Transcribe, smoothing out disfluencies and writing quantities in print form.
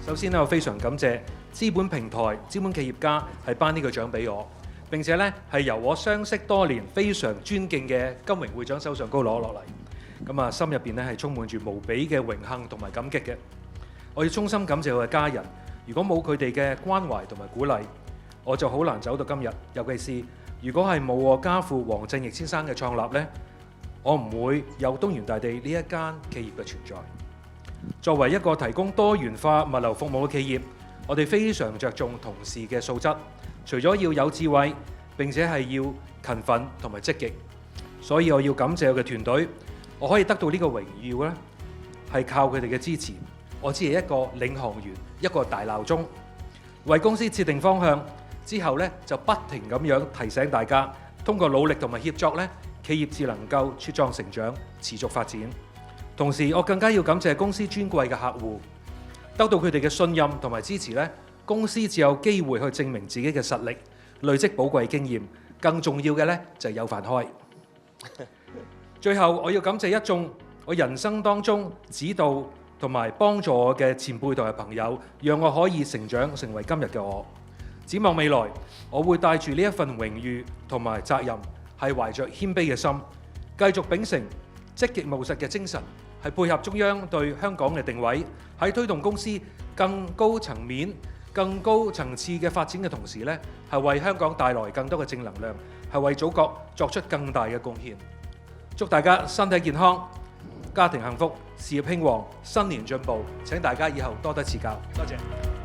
首先咧，我非常感謝資本平台、資本企業家係頒呢個獎俾我，並且咧係由我相識多年、非常尊敬嘅金榮會長手上高攞落嚟。咁啊，心入邊咧係充滿住無比嘅榮幸同埋感激嘅。我要衷心感謝我嘅家人，如果冇佢哋嘅關懷同埋鼓勵，我就好難走到今日。尤其是如果係冇我家父黃振翼先生嘅創立呢，我唔會有東源大地呢一間企業嘅存在。作為一個提供多元化物流服務嘅企業，我哋非常着重同事嘅素質，除咗要有智慧，並且係要勤奮同埋積極。所以我要感謝我嘅團隊，我可以得到呢個榮耀呢，係靠佢哋嘅支持。我只係一個領航員，一個大鬧鐘，為公司設定方向之後呢，就不停咁樣提醒大家，通過努力同埋協作呢，企業至能夠茁壯成長、持續發展。同時，我更加要感謝公司尊貴嘅客戶，得到佢哋嘅信任同埋支持呢，公司只有機會去證明自己嘅實力，累積寶貴經驗。更重要嘅呢，就係有飯開。最後，我要感謝一眾我人生當中指導同埋幫助我嘅前輩同埋朋友，讓我可以成長成為今日嘅我。展望未來，我會帶住呢一份榮譽同埋責任，係懷着謙卑嘅心，繼續秉承積極務實嘅精神，係配合中央對香港嘅定位，喺推動公司更高層面、更高層次嘅發展嘅同時呢，係為香港帶來更多嘅正能量，係為祖國作出更大嘅貢獻。祝大家身體健康，家庭幸福，事業興旺，新年進步！請大家以後多多指教，多謝。